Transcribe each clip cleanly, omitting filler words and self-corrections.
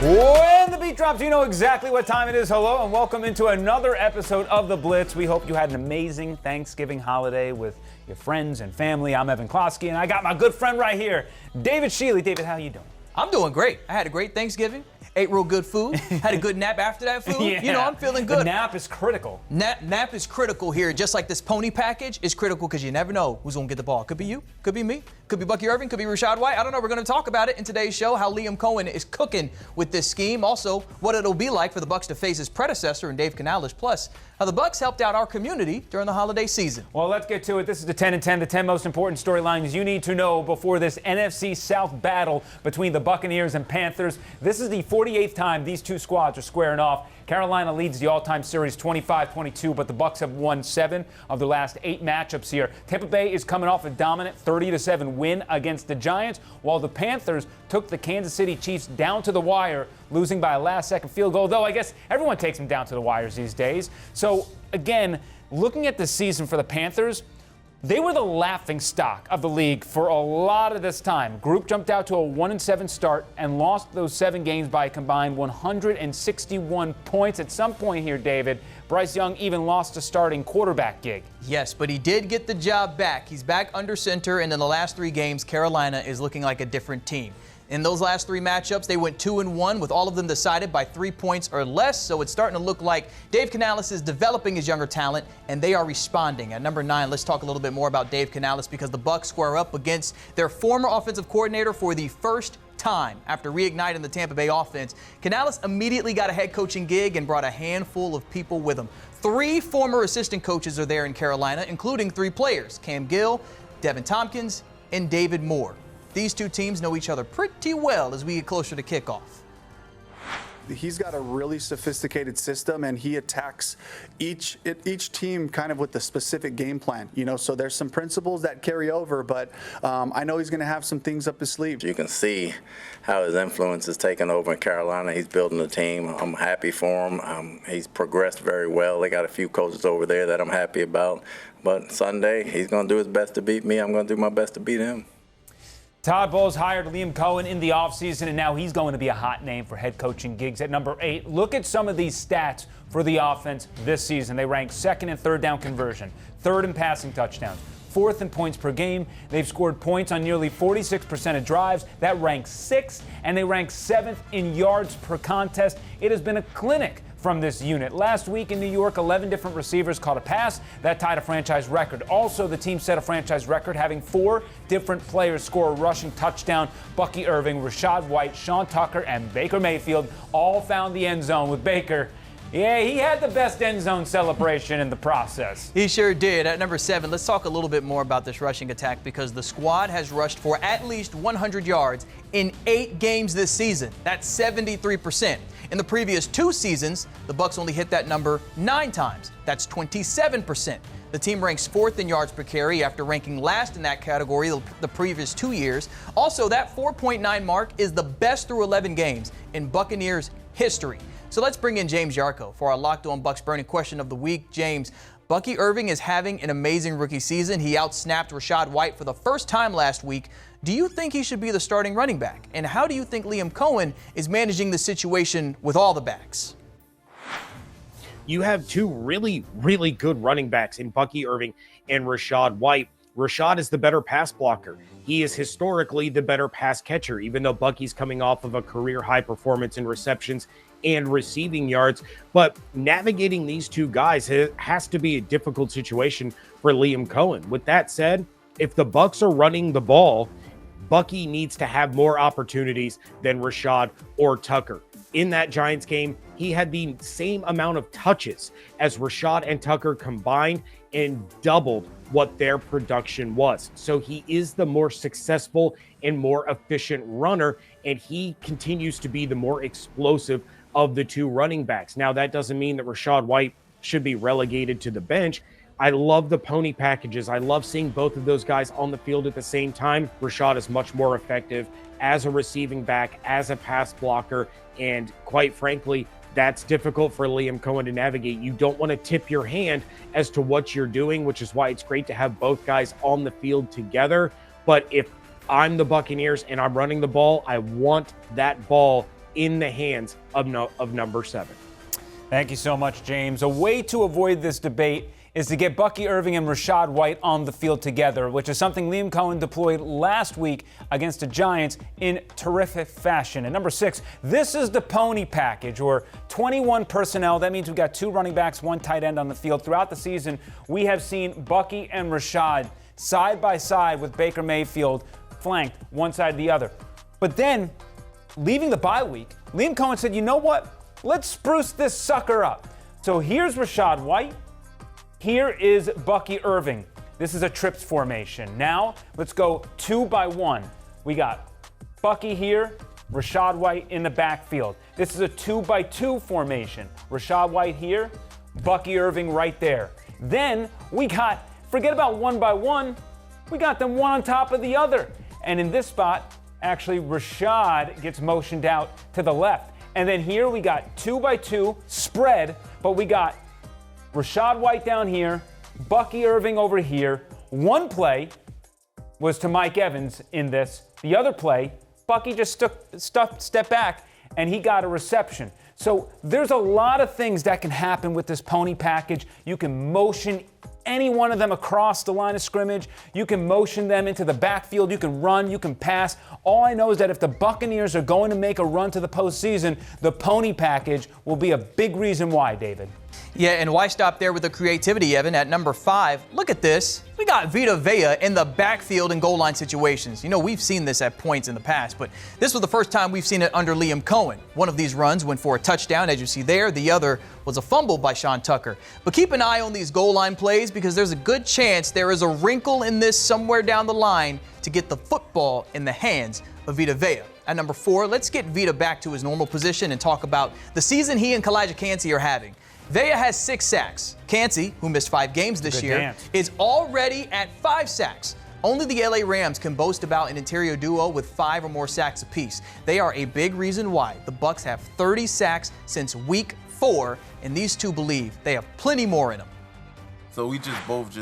When the beat drops, you know exactly what time it is. Hello and welcome into another episode of The Blitz. We hope you had an amazing Thanksgiving holiday with your friends and family. I'm Evan Closky, and I got my good friend right here, David Schiele. David, how you doing? I'm doing great. I had a great Thanksgiving. Ate real good food. Had a good nap after that food. Yeah. You know, I'm feeling good. The nap is critical. Nap is critical here. Just like this pony package is critical because you never know who's going to get the ball. Could be you. Could be me. Could be Bucky Irving. Could be Rachaad White. I don't know. We're going to talk about it in today's show, how Liam Coen is cooking with this scheme. Also, what it'll be like for the Bucs to face his predecessor in Dave Canales. Plus, how the Bucs helped out our community during the holiday season. Well, let's get to it. This is the 10 and 10, the 10 most important storylines you need to know before this NFC South battle between the Buccaneers and Panthers. This is the 48th time these two squads are squaring off. Carolina leads the all-time series 25-22, but the Bucs have won 7 of the last 8 matchups here. Tampa Bay is coming off a dominant 30-7 win against the Giants, while the Panthers took the Kansas City Chiefs down to the wire, losing by a last-second field goal, though I guess everyone takes them down to the wires these days. So, again, looking at the season for the Panthers, they were the laughing stock of the league for a lot of this time. Group jumped out to a 1-7 start and lost those 7 games by a combined 161 points. At some point here, David, Bryce Young even lost a starting quarterback gig. Yes, but he did get the job back. He's back under center, and in the last 3 games, Carolina is looking like a different team. In those last 3 matchups, they went 2-1, with all of them decided by 3 points or less. So it's starting to look like Dave Canales is developing his younger talent, and they are responding. At number 9, let's talk a little bit more about Dave Canales, because the Bucs square up against their former offensive coordinator for the first time after reigniting the Tampa Bay offense. Canales immediately got a head coaching gig and brought a handful of people with him. 3 former assistant coaches are there in Carolina, including 3 players: Cam Gill, Devin Tompkins, and David Moore. These 2 teams know each other pretty well as we get closer to kickoff. He's got a really sophisticated system, and he attacks each team kind of with a specific game plan. You know, so there's some principles that carry over, but I know he's going to have some things up his sleeve. You can see how his influence is taking over in Carolina. He's building a team. I'm happy for him. He's progressed very well. They got a few coaches over there that I'm happy about. But Sunday, he's going to do his best to beat me. I'm going to do my best to beat him. Todd Bowles hired Liam Coen in the offseason, and now he's going to be a hot name for head coaching gigs. At number 8, look at some of these stats for the offense this season. They rank 2nd in 3rd down conversion, 3rd in passing touchdowns, 4th in points per game. They've scored points on nearly 46% of drives. That ranks 6th, and they rank 7th in yards per contest. It has been a clinic from this unit. Last week in New York, 11 different receivers caught a pass. That tied a franchise record. Also, the team set a franchise record, having 4 different players score a rushing touchdown. Bucky Irving, Rachaad White, Sean Tucker, and Baker Mayfield all found the end zone, with Baker, yeah, he had the best end zone celebration in the process. He sure did. At number 7, let's talk a little bit more about this rushing attack, because the squad has rushed for at least 100 yards in 8 games this season. That's 73%. In the previous 2 seasons, the Bucs only hit that number 9 times. That's 27%. The team ranks 4th in yards per carry after ranking last in that category the previous 2 years. Also, that 4.9 mark is the best through 11 games in Buccaneers history. So let's bring in James Yarko for our Locked On Bucs Burning Question of the Week. James, Bucky Irving is having an amazing rookie season. He outsnapped Rachaad White for the first time last week. Do you think he should be the starting running back? And how do you think Liam Coen is managing the situation with all the backs? You have 2 really, really good running backs in Bucky Irving and Rachaad White. Rachaad is the better pass blocker. He is historically the better pass catcher, even though Bucky's coming off of a career high performance in receptions and receiving yards. But navigating these 2 guys has to be a difficult situation for Liam Coen. With that said, if the Bucs are running the ball, Bucky needs to have more opportunities than Rachaad or Tucker. In that Giants game, he had the same amount of touches as Rachaad and Tucker combined and doubled what their production was. So he is the more successful and more efficient runner, and he continues to be the more explosive of the 2 running backs. Now, that doesn't mean that Rachaad White should be relegated to the bench. I love the pony packages. I love seeing both of those guys on the field at the same time. Rachaad is much more effective as a receiving back, as a pass blocker, and quite frankly, that's difficult for Liam Coen to navigate. You don't want to tip your hand as to what you're doing, which is why it's great to have both guys on the field together. But if I'm the Buccaneers and I'm running the ball, I want that ball in the hands of number 7. Thank you so much, James. A way to avoid this debate is to get Bucky Irving and Rachaad White on the field together, which is something Liam Coen deployed last week against the Giants in terrific fashion. And number 6, this is the pony package, or 21 personnel. That means we've got 2 running backs, 1 tight end on the field. Throughout the season, we have seen Bucky and Rachaad side by side with Baker Mayfield, flanked one side or the other. But then, leaving the bye week, Liam Coen said, you know what? Let's spruce this sucker up. So here's Rachaad White. Here is Bucky Irving. This is a trips formation. Now, let's go 2 by 1. We got Bucky here, Rachaad White in the backfield. This is a 2 by 2 formation. Rachaad White here, Bucky Irving right there. Then we got, forget about 1 by 1, we got them one on top of the other. And in this spot, actually, Rachaad gets motioned out to the left. And then here we got 2 by 2 spread, but we got Rachaad White down here, Bucky Irving over here. One play was to Mike Evans in this. The other play, Bucky just stepped back and he got a reception. So there's a lot of things that can happen with this pony package. You can motion any one of them across the line of scrimmage. You can motion them into the backfield. You can run, you can pass. All I know is that if the Buccaneers are going to make a run to the postseason, the pony package will be a big reason why, David. Yeah, and why stop there with the creativity, Evan? At number 5, look at this. We got Vita Vea in the backfield and goal line situations. You know, we've seen this at points in the past, but this was the first time we've seen it under Liam Coen. One of these runs went for a touchdown, as you see there. The other was a fumble by Sean Tucker. But keep an eye on these goal line plays because there's a good chance there is a wrinkle in this somewhere down the line to get the football in the hands of Vita Vea. At number 4, let's get Vita back to his normal position and talk about the season he and Elijah Cansey are having. Vea has 6 sacks. Cansey, who missed 5 games this year, is already at 5 sacks. Only the LA Rams can boast about an interior duo with 5 or more sacks apiece. They are a big reason why the Bucs have 30 sacks since week 4, and these two believe they have plenty more in them. So we just both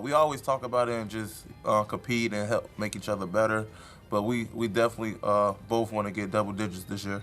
we always talk about it and just compete and help make each other better. But we definitely both want to get double digits this year.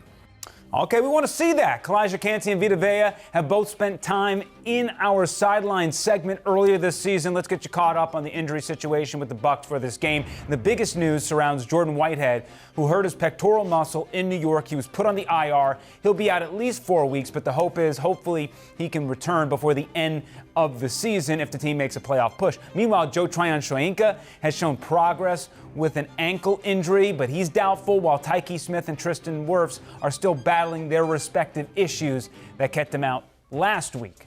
Okay, we want to see that. Elijah Cansey and Vita Vea have both spent time in our sideline segment earlier this season. Let's get you caught up on the injury situation with the Bucs for this game. And the biggest news surrounds Jordan Whitehead, who hurt his pectoral muscle in New York. He was put on the IR. He'll be out at least 4 weeks, but the hope is hopefully he can return before the end of the season if the team makes a playoff push. Meanwhile, Joe Tryon-Shoyinka has shown progress with an ankle injury, but he's doubtful, while Tyke Smith and Tristan Wirfs are still battling their respective issues that kept them out last week.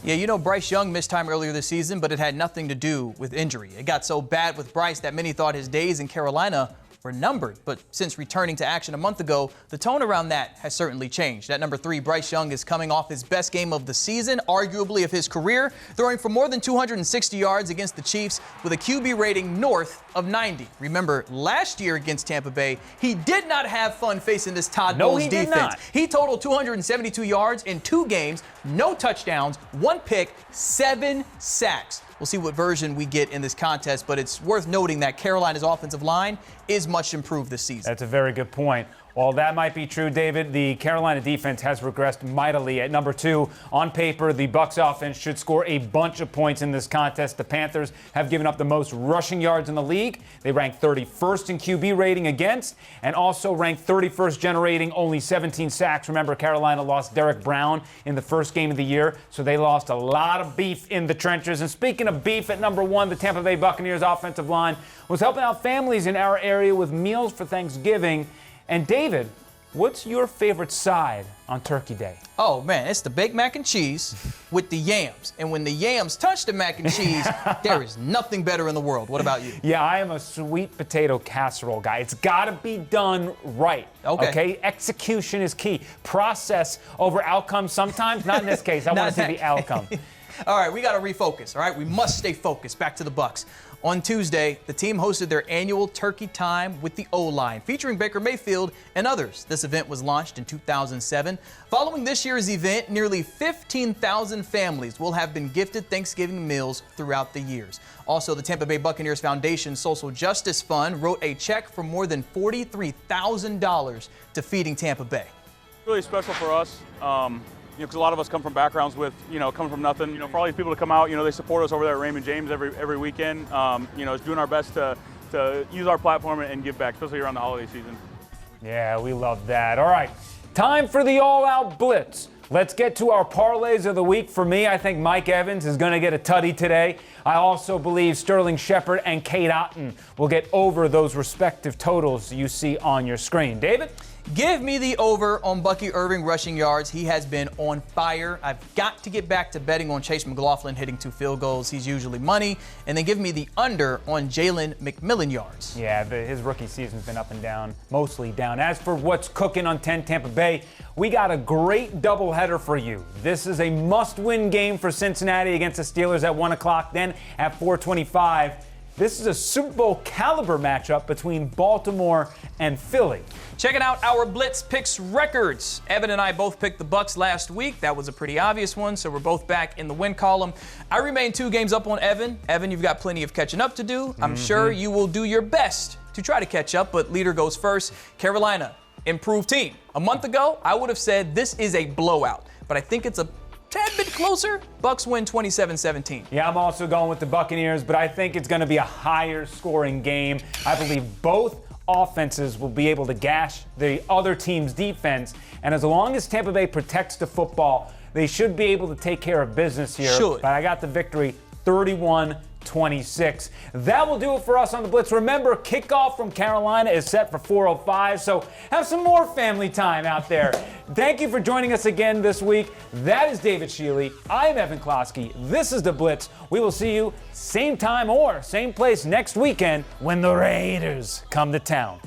Yeah, you know, Bryce Young missed time earlier this season, but it had nothing to do with injury. It got so bad with Bryce that many thought his days in Carolina were numbered. But since returning to action a month ago, the tone around that has certainly changed. At number 3, Bryce Young is coming off his best game of the season, arguably of his career, throwing for more than 260 yards against the Chiefs with a QB rating north of 90. Remember, last year against Tampa Bay, he did not have fun facing this Todd Bowles defense. Did not. He totaled 272 yards in 2 games, no touchdowns, 1 pick, 7 sacks. We'll see what version we get in this contest, but it's worth noting that Carolina's offensive line is much improved this season. That's a very good point. While that might be true, David, the Carolina defense has regressed mightily. At number 2, on paper, the Bucs offense should score a bunch of points in this contest. The Panthers have given up the most rushing yards in the league. They rank 31st in QB rating against, and also rank 31st generating only 17 sacks. Remember, Carolina lost Derek Brown in the first game of the year, so they lost a lot of beef in the trenches. And speaking of beef, at number 1, the Tampa Bay Buccaneers offensive line was helping out families in our area with meals for Thanksgiving. And David, what's your favorite side on Turkey Day? Oh, man, it's the baked mac and cheese with the yams. And when the yams touch the mac and cheese, there is nothing better in the world. What about you? Yeah, I am a sweet potato casserole guy. It's got to be done right. Okay? Execution is key. Process over outcome sometimes. Not in this case. I want to see the outcome. All right, we got to refocus, all right? We must stay focused. Back to the Bucs. On Tuesday, the team hosted their annual Turkey Time with the O-Line, featuring Baker Mayfield and others. This event was launched in 2007. Following this year's event, nearly 15,000 families will have been gifted Thanksgiving meals throughout the years. Also, the Tampa Bay Buccaneers Foundation Social Justice Fund wrote a check for more than $43,000 to Feeding Tampa Bay. Really special for us, because a lot of us come from backgrounds with, coming from nothing. For all these people to come out, they support us over there at Raymond James every weekend. It's doing our best to use our platform and give back, especially around the holiday season. Yeah, we love that. All right, time for the all-out blitz. Let's get to our parlays of the week. For me, I think Mike Evans is going to get a tutty today. I also believe Sterling Shepard and Kate Otten will get over those respective totals you see on your screen. David? Give me the over on Bucky Irving rushing yards. He has been on fire. I've got to get back to betting on Chase McLaughlin hitting 2 field goals. He's usually money. And then give me the under on Jalen McMillan yards. Yeah, his rookie season's been up and down, mostly down. As for what's cooking on 10 Tampa Bay, we got a great doubleheader for you. This is a must-win game for Cincinnati against the Steelers at 1 o'clock. Then at 4:25, this is a Super Bowl caliber matchup between Baltimore and Philly. Checking out our Blitz picks records. Evan and I both picked the Bucs last week. That was a pretty obvious one, so we're both back in the win column. I remain 2 games up on Evan. Evan, you've got plenty of catching up to do. I'm sure you will do your best to try to catch up, but leader goes first. Carolina, improved team. A month ago, I would have said this is a blowout, but I think it's a tad bit closer. Bucs win 27-17. Yeah, I'm also going with the Buccaneers, but I think it's going to be a higher scoring game. I believe both offenses will be able to gash the other team's defense, and as long as Tampa Bay protects the football, they should be able to take care of business here. Should. But I got the victory 31-26. That will do it for us on the Blitz. Remember, kickoff from Carolina is set for 4:05, so have some more family time out there. Thank you for joining us again this week. That is David Schiele. I'm Evan Closky. This is the Blitz. We will see you same time or same place next weekend when the Raiders come to town.